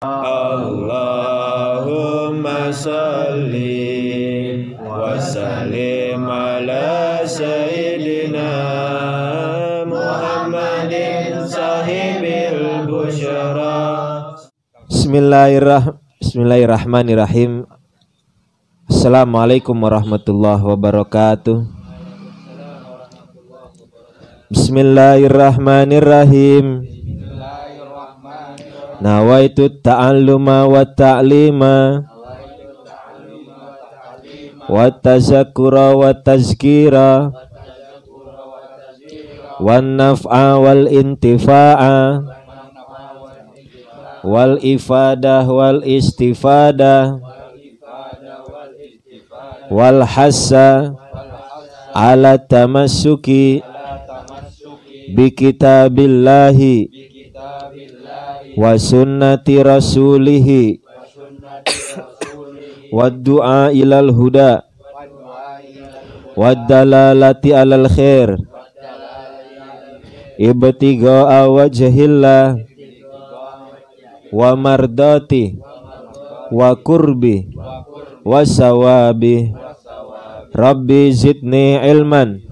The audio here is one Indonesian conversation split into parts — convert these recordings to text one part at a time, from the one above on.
Allahumma salli wa sallim ala sayyidina Muhammadin sahibil busyara. Bismillahirrahmanirrahim. Assalamualaikum warahmatullahi wabarakatuh. Bismillahirrahmanirrahim. Nawaitu ta'alluma wa ta'lima wa tazakkura wa tazkira wa naf'a wal intifa'a wal ifadah wal istifadah wal hassa ala tamassuki bi kitabillahi wa sunnati rasulihi wa du'a ilal huda wa dalalati alal khair ibtigha'a wajhillah wa mardati wa kurbi wa sawabi rabbi zidni ilman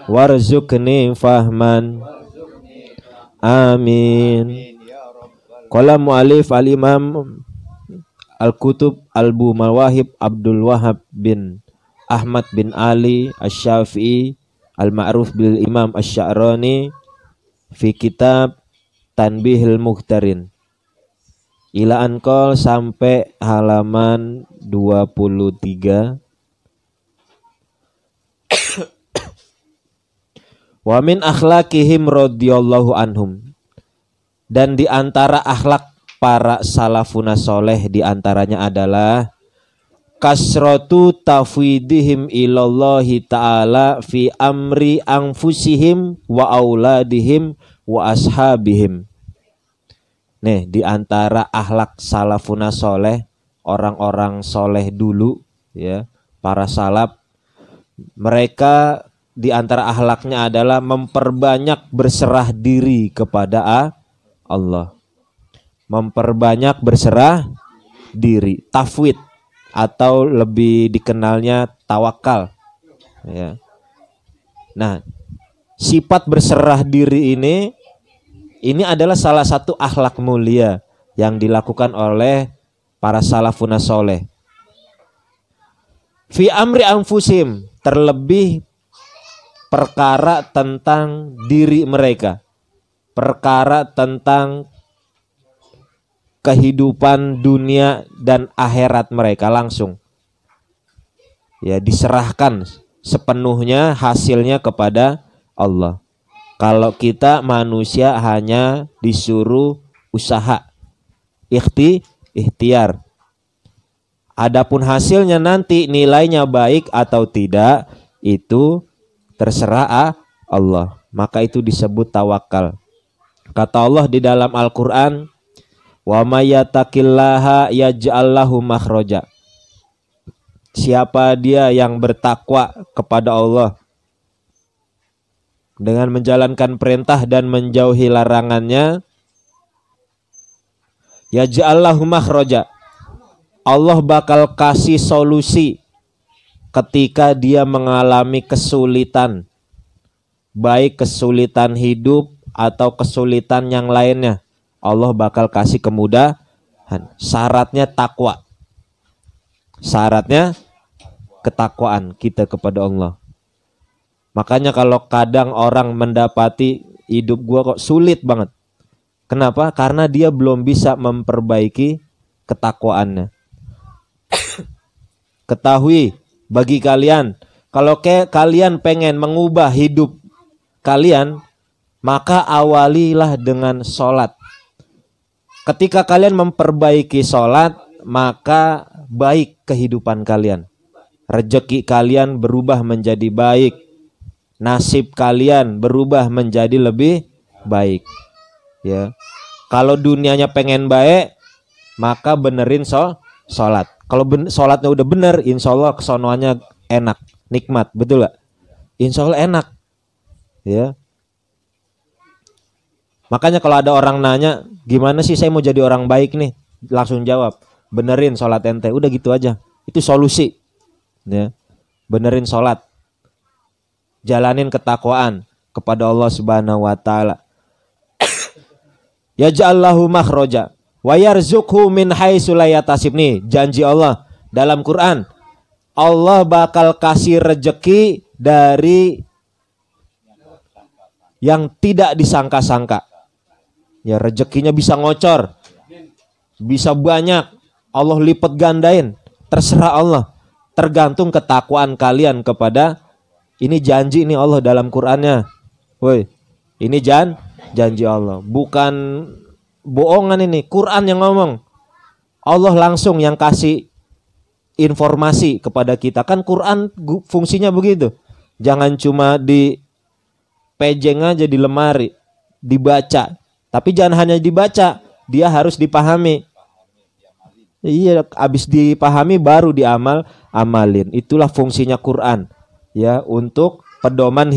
warzuqni fahman. Amin. Qala mu'alif al-imam al-kutub al-bu mawahib Abdul Wahab bin Ahmad bin Ali Asy-Syafi'i al-ma'ruf bil Imam Asy-Sya'rani fi kitab Tanbihil Muhtarin ila anqal sampai halaman 23. Wa min akhlaqihim radhiyallahu anhum, dan di antara akhlak para salafuna soleh di antaranya adalah kasratu tafwidihim ilallahi ta'ala fi amri anfusihim wa auladihim wa ashabihim. Nih, di antara akhlak salafuna soleh, orang-orang soleh dulu ya, para salaf, mereka di antara akhlaknya adalah memperbanyak berserah diri kepada Allah. Memperbanyak berserah diri, tafwid atau lebih dikenalnya tawakal. Ya. Nah, sifat berserah diri ini adalah salah satu akhlak mulia yang dilakukan oleh para salafun soleh. Fi amri anfusim, terlebih perkara tentang diri mereka, perkara tentang kehidupan dunia dan akhirat mereka langsung ya, diserahkan sepenuhnya hasilnya kepada Allah. Kalau kita manusia hanya disuruh usaha, ikhtiar. Adapun hasilnya nanti nilainya baik atau tidak itu terserah Allah, maka itu disebut tawakal. Kata Allah di dalam Al-Quran, wa may yattaqillaha yaj'al lahu makhraja. Siapa dia yang bertakwa kepada Allah dengan menjalankan perintah dan menjauhi larangannya, yaj'al lahu makhraja, Allah bakal kasih solusi ketika dia mengalami kesulitan, baik kesulitan hidup atau kesulitan yang lainnya, Allah bakal kasih kemudahan. Syaratnya takwa, syaratnya ketakwaan kita kepada Allah. Makanya kalau kadang orang mendapati hidup gua kok sulit banget, kenapa? Karena dia belum bisa memperbaiki ketakwaannya. Ketahui bagi kalian, kalau kalian pengen mengubah hidup kalian, maka awalilah dengan sholat. Ketika kalian memperbaiki sholat, maka baik kehidupan kalian. Rezeki kalian berubah menjadi baik. Nasib kalian berubah menjadi lebih baik. Ya. Kalau dunianya pengen baik, maka benerin sholat. Kalau sholatnya udah bener, insya Allah kesonoannya enak, nikmat, betul gak? Insya Allah enak. Ya. Makanya kalau ada orang nanya, gimana sih saya mau jadi orang baik nih? Langsung jawab, benerin sholat ente. Udah gitu aja. Itu solusi. Ya. Benerin sholat. Jalanin ketakwaan kepada Allah Subhanahu wa taala. Yaj'allahu makhraja wa yarzuqhu min haitsu la yahtasib. Nih, janji Allah dalam Quran. Allah bakal kasih rejeki dari yang tidak disangka-sangka. Ya, rezekinya bisa ngocor, bisa banyak, Allah lipat gandain, terserah Allah. Tergantung ketakwaan kalian kepada, ini janji ini Allah dalam Qur'annya. Woi, ini janji Allah, bukan bohongan ini, Quran yang ngomong. Allah langsung yang kasih informasi kepada kita. Kan Quran fungsinya begitu. Jangan cuma di pejeng aja di lemari, dibaca. Tapi jangan hanya dibaca, dia harus dipahami. Iya, habis dipahami baru amalin. Itulah fungsinya Quran. Ya, untuk pedoman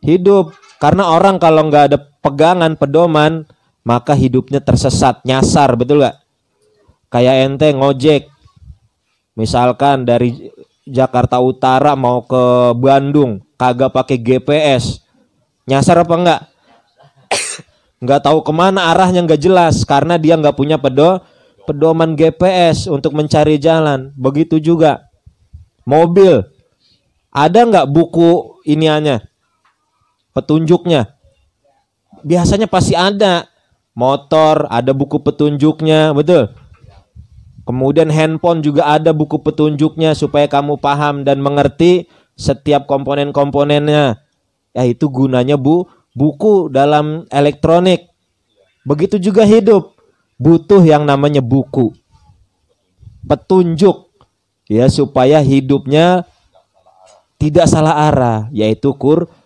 hidup. Karena orang kalau nggak ada pegangan pedoman, maka hidupnya tersesat, nyasar, betul nggak? Kayak ente ngojek, misalkan dari Jakarta Utara mau ke Bandung, kagak pakai GPS, nyasar apa enggak? Nggak tahu kemana arahnya, nggak jelas karena dia nggak punya pedoman GPS untuk mencari jalan. Begitu juga mobil, ada nggak buku iniannya, petunjuknya? Biasanya pasti ada. Motor ada buku petunjuknya, betul. Kemudian handphone juga ada buku petunjuknya supaya kamu paham dan mengerti setiap komponen-komponennya. Ya, itu gunanya buku dalam elektronik. Begitu juga hidup, butuh yang namanya buku, petunjuk, ya, supaya hidupnya tidak salah arah, yaitu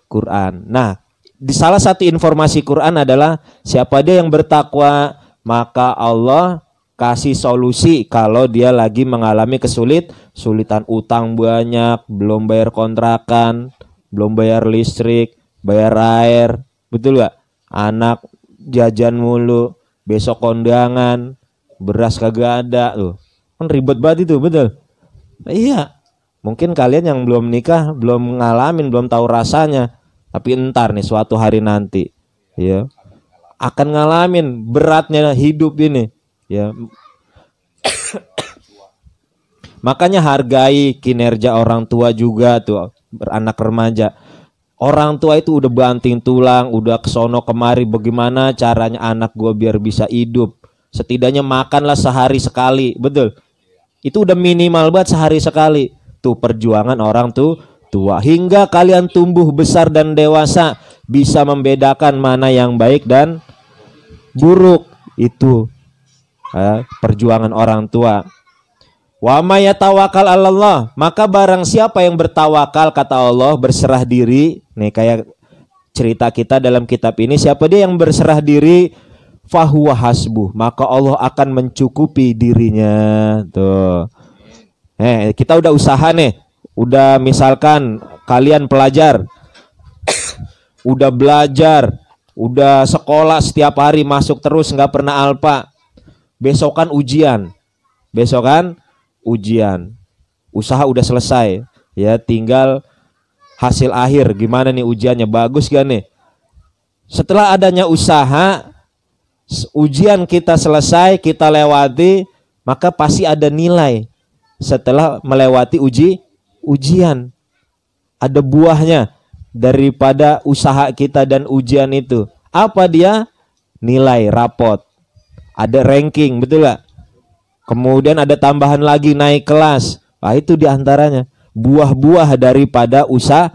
Quran. Nah, di salah satu informasi Quran adalah siapa dia yang bertakwa, maka Allah kasih solusi kalau dia lagi mengalami kesulitan, utang banyak, belum bayar kontrakan, belum bayar listrik, bayar air, betul gak? Anak jajan mulu, besok kondangan, beras kagak ada, tuh kan ribet banget itu, betul? Iya, mungkin kalian yang belum nikah belum ngalamin, belum tahu rasanya, tapi entar nih suatu hari nanti, ya, akan ngalamin beratnya hidup ini, ya. Makanya hargai kinerja orang tua juga tuh, beranak remaja. Orang tua itu udah banting tulang, udah kesono kemari, bagaimana caranya anak gua biar bisa hidup. Setidaknya makanlah sehari sekali, betul? Itu udah minimal banget sehari sekali. Tuh perjuangan orang tuh tua. Hingga kalian tumbuh besar dan dewasa, bisa membedakan mana yang baik dan buruk. Itu perjuangan orang tua. Wa may yatawakkal 'alallah, maka barang siapa yang bertawakal, kata Allah, berserah diri. Nih kayak cerita kita dalam kitab ini, siapa dia yang berserah diri, fahuwa hasbuh, maka Allah akan mencukupi dirinya. Tuh. Kita udah usaha nih. Udah misalkan kalian pelajar udah belajar, udah sekolah setiap hari, masuk terus nggak pernah alpa. Besokan ujian. Usaha udah selesai, ya, tinggal hasil akhir. Gimana nih ujiannya, bagus gak nih? Setelah adanya usaha, ujian kita selesai, kita lewati, maka pasti ada nilai. Setelah melewati ujian, ada buahnya daripada usaha kita dan ujian itu. Apa dia? Nilai rapot, ada ranking, betul gak? Kemudian ada tambahan lagi, naik kelas. Nah, itu diantaranya buah-buah daripada usaha.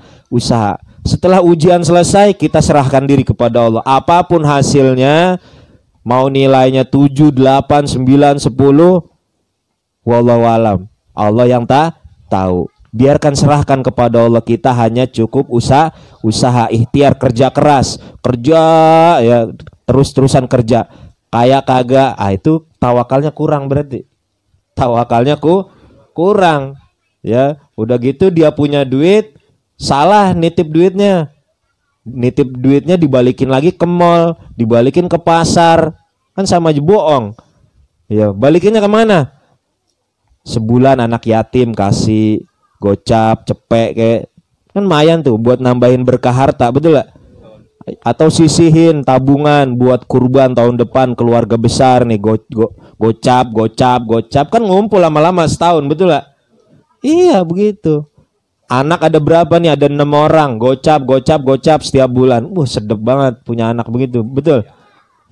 Setelah ujian selesai, kita serahkan diri kepada Allah. Apapun hasilnya, mau nilainya 7, 8, 9, 10, wallahu alam, Allah yang tahu. Biarkan, serahkan kepada Allah. Kita hanya cukup usaha, ikhtiar, kerja keras, ya, terus-terusan kerja. Kayak kagak, itu tawakalnya kurang berarti. Tawakalnya kurang. Ya, udah gitu dia punya duit, salah nitip duitnya. Nitip duitnya dibalikin lagi ke mall, dibalikin ke pasar, kan sama aja bohong. Ya, balikinnya kemana? Sebulan anak yatim kasih gocap, cepek kayak kan lumayan tuh buat nambahin berkah harta, betul gak? Atau sisihin tabungan buat kurban tahun depan keluarga besar nih, gocap kan ngumpul lama-lama setahun, betul gak? Iya begitu. Anak ada berapa nih? Ada 6 orang. Gocap setiap bulan. Wah, sedep banget punya anak begitu. Betul.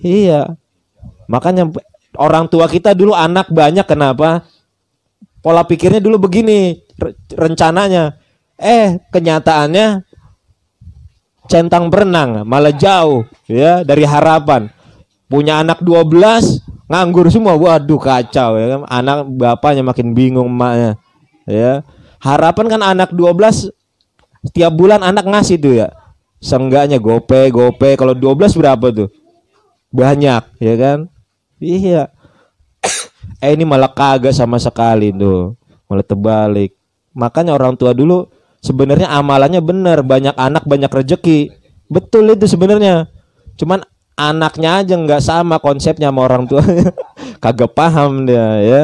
Iya. Makanya orang tua kita dulu anak banyak, kenapa? Pola pikirnya dulu begini, rencananya. Kenyataannya centang berenang, malah jauh ya dari harapan. Punya anak 12, nganggur semua. Waduh, kacau ya kan. Anak bapaknya makin bingung, emaknya. Ya. Harapan kan anak 12 setiap bulan anak ngasih tuh ya. Seenggaknya gope. Kalau 12 berapa tuh? Banyak, ya kan? Iya. Ini malah kagak sama sekali tuh. Malah terbalik. Makanya orang tua dulu sebenarnya amalannya benar, banyak anak banyak rezeki. Betul itu sebenarnya. Cuman anaknya aja nggak sama konsepnya sama orang tuanya. Kagak paham dia ya.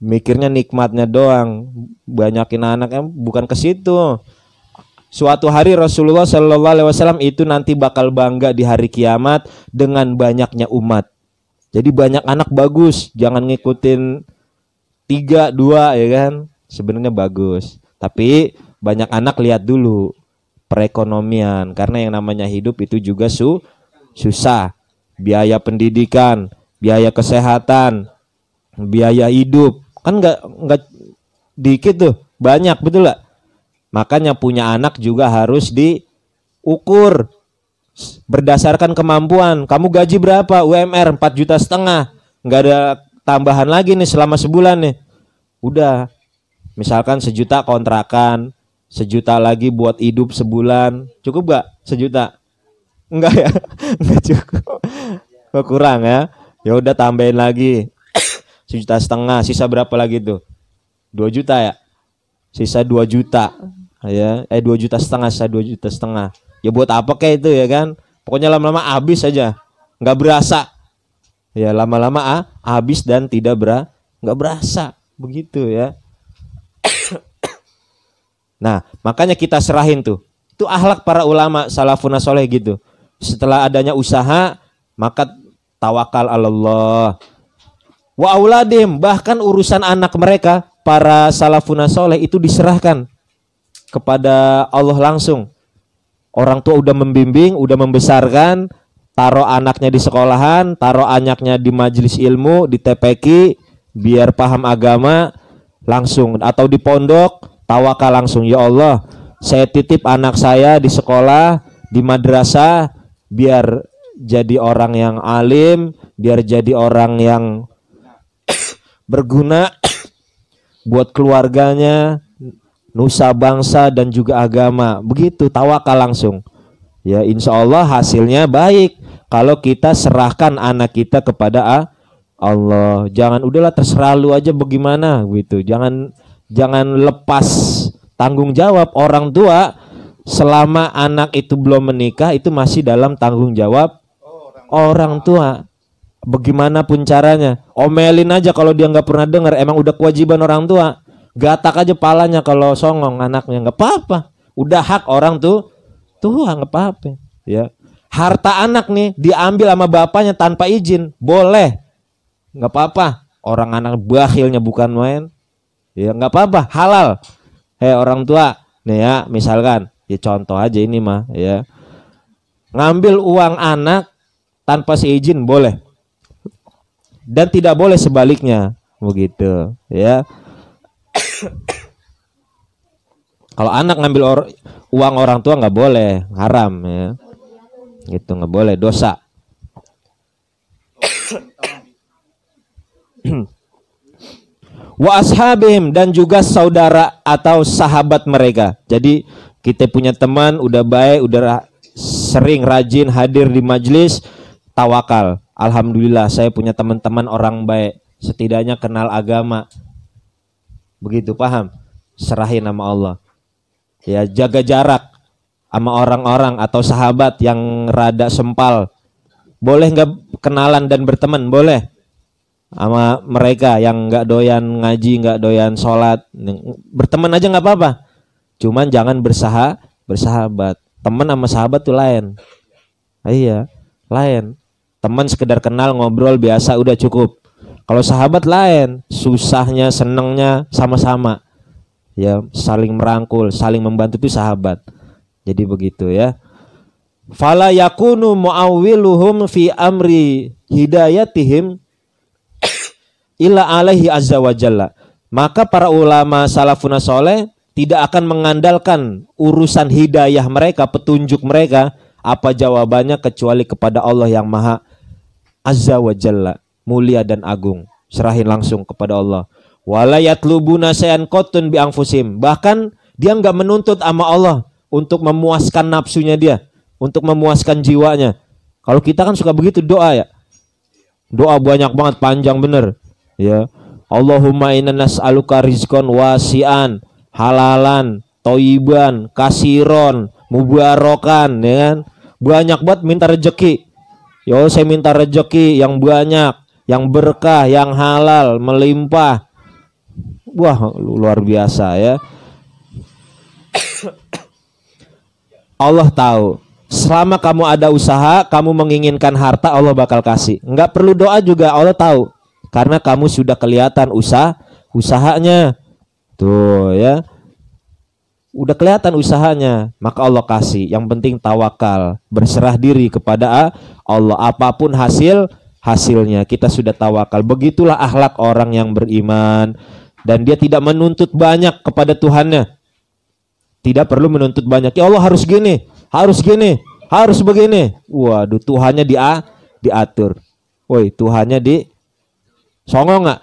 Mikirnya nikmatnya doang, banyakin anaknya bukan ke situ. Suatu hari Rasulullah Shallallahu Alaihi Wasallam itu nanti bakal bangga di hari kiamat dengan banyaknya umat. Jadi banyak anak bagus, jangan ngikutin 3, 2 ya kan. Sebenarnya bagus, tapi banyak anak lihat dulu perekonomian, karena yang namanya hidup itu juga susah. Biaya pendidikan, biaya kesehatan, biaya hidup. Kan nggak dikit tuh, banyak, betul gak? Makanya punya anak juga harus diukur berdasarkan kemampuan. Kamu gaji berapa? UMR 4,5 juta, nggak ada tambahan lagi nih selama sebulan nih. Udah, misalkan 1 juta kontrakan, 1 juta lagi buat hidup sebulan, cukup gak 1 juta? Enggak ya, enggak cukup, kurang ya. Ya udah tambahin lagi 1,5 juta, sisa berapa lagi tuh? 2 juta ya? Sisa 2 juta. Ya, 2,5 juta, sisa 2,5 juta. Ya buat apa kayak itu ya kan? Pokoknya lama-lama habis aja. Enggak berasa. Ya lama-lama habis dan enggak berasa. Begitu ya. Nah, makanya kita serahin tuh. Itu akhlak para ulama salafun saleh gitu. Setelah adanya usaha, maka tawakal Allah. Wa auladim, bahkan urusan anak mereka para salafun saleh itu diserahkan kepada Allah langsung. Orang tua udah membimbing, udah membesarkan, taruh anaknya di sekolahan, taruh anaknya di majelis ilmu, di TPQ biar paham agama langsung, atau di pondok tawakal langsung. Ya Allah, saya titip anak saya di sekolah, di madrasah biar jadi orang yang alim, biar jadi orang yang berguna buat keluarganya, nusa bangsa dan juga agama. Begitu, tawakal langsung. Ya insya Allah hasilnya baik kalau kita serahkan anak kita kepada Allah. Jangan udahlah terserah lu aja bagaimana gitu. Jangan lepas tanggung jawab. Orang tua selama anak itu belum menikah itu masih dalam tanggung jawab orang tua. Bagaimanapun caranya, omelin aja kalau dia nggak pernah dengar. Emang udah kewajiban orang tua. Gatak aja palanya kalau songong anaknya, nggak apa-apa. Udah hak orang tua nggak apa-apa. Ya, harta anak nih diambil sama bapaknya tanpa izin, boleh, nggak apa-apa. Orang anak bakhilnya bukan main, ya nggak apa-apa, halal. Orang tua nih ya, misalkan, ya contoh aja ini mah, ya ngambil uang anak tanpa seizin boleh. Dan tidak boleh sebaliknya, begitu ya. Kalau anak ngambil uang orang tua nggak boleh, haram ya, gitu, nggak boleh, dosa. Wa ashabihim, dan juga saudara atau sahabat mereka. Jadi kita punya teman udah baik, udah sering rajin hadir di majelis, tawakal. Alhamdulillah saya punya teman-teman orang baik, setidaknya kenal agama. Begitu, paham? Serahin nama Allah. Ya, jaga jarak. sama orang-orang atau sahabat yang rada sempal, boleh nggak kenalan dan berteman? Boleh. Sama mereka yang nggak doyan ngaji, nggak doyan sholat, berteman aja nggak apa-apa. Cuman jangan bersahabat. Teman sama sahabat tuh lain. Iya, lain. Teman sekedar kenal, ngobrol biasa udah cukup. Kalau sahabat lain, susahnya, senengnya sama-sama. Ya, saling merangkul, saling membantu itu sahabat. Jadi begitu ya. Fala yakunu muawwiluhum fi amri hidayatihim illa alaihi azza wa jalla. Maka para ulama salafun saleh tidak akan mengandalkan urusan hidayah mereka, petunjuk mereka, apa jawabannya kecuali kepada Allah yang maha azza wa jalla, mulia dan agung. Serahin langsung kepada Allah. Wala yatlubuna sayan qatun bi anfusim. Bahkan dia enggak menuntut sama Allah untuk memuaskan nafsunya dia, untuk memuaskan jiwanya. Kalau kita kan suka begitu doa ya. Doa banyak banget, panjang bener. Ya. Allahumma inna nas'aluka rizqan wasi'an, halalan, thayyiban, kasiron, mubarakan, ya kan? Banyak banget minta rezeki. Ya Allah, saya minta rezeki yang banyak, yang berkah, yang halal, melimpah. Wah, luar biasa ya. Allah tahu, selama kamu ada usaha, kamu menginginkan harta, Allah bakal kasih. Enggak perlu doa juga, Allah tahu. Karena kamu sudah kelihatan usahanya. Tuh ya. Udah kelihatan usahanya, maka Allah kasih. Yang penting tawakal, berserah diri kepada Allah. Apapun hasilnya, kita sudah tawakal. Begitulah akhlak orang yang beriman. Dan dia tidak menuntut banyak kepada Tuhannya. Tidak perlu menuntut banyak. Ya Allah harus gini, harus begini. Waduh, Tuhannya diatur. Woi, Tuhannya songong nggak?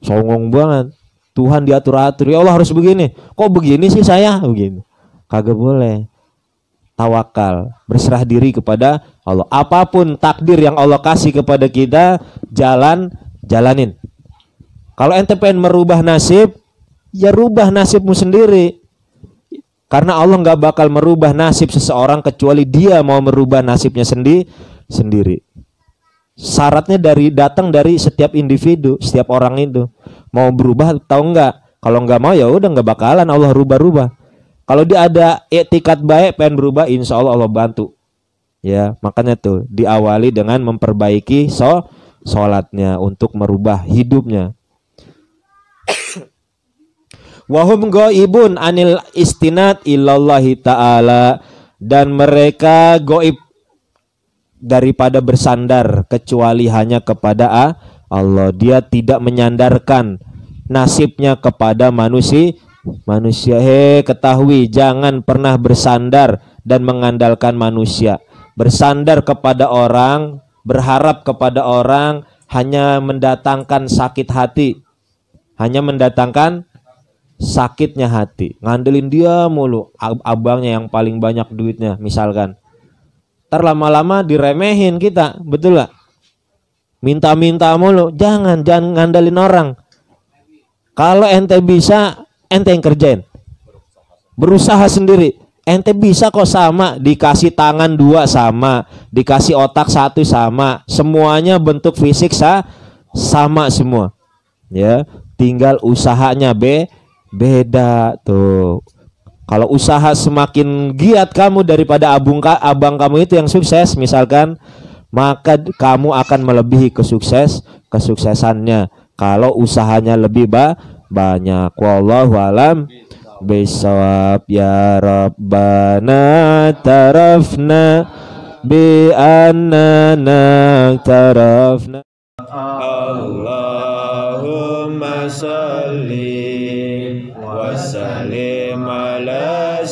Songong banget. Tuhan diatur-atur. Ya Allah harus begini. Kok begini sih saya? Begini. Kagak boleh. Tawakal, berserah diri kepada Allah. Apapun takdir yang Allah kasih kepada kita, jalanin. Kalau ente pengen merubah nasib, ya rubah nasibmu sendiri. Karena Allah nggak bakal merubah nasib seseorang kecuali dia mau merubah nasibnya sendiri. Syaratnya datang dari setiap individu, setiap orang itu mau berubah atau enggak. Kalau enggak mau ya udah enggak bakalan Allah rubah. Kalau dia ada etikat baik pengen berubah, insya Allah Allah bantu. Ya, makanya tuh diawali dengan memperbaiki sholatnya untuk merubah hidupnya. Wahum ghaibun anil istinad ilallahi ta'ala, dan mereka gaib daripada bersandar kecuali hanya kepada Allah. Dia tidak menyandarkan nasibnya kepada manusia. Ketahui, jangan pernah bersandar dan mengandalkan manusia. Bersandar kepada orang, berharap kepada orang hanya mendatangkan sakit hati. Hanya mendatangkan sakitnya hati. Ngandelin dia mulu, abangnya yang paling banyak duitnya misalkan. Lama-lama diremehin kita, betul gak? Minta-minta mulu, jangan ngandalin orang. Kalau ente bisa, ente yang kerjain. Berusaha sendiri. Ente bisa kok sama, dikasih tangan 2 sama, dikasih otak 1 sama, semuanya bentuk fisik sama semua. Ya, tinggal usahanya beda tuh. Kalau usaha semakin giat kamu daripada abang kamu itu yang sukses misalkan, maka kamu akan melebihi kesuksesannya kalau usahanya lebih banyak. Wallahu alam bisawab. Ya Rabbana tarafna bi annana tarafna. Allahumma salli wa sallim ala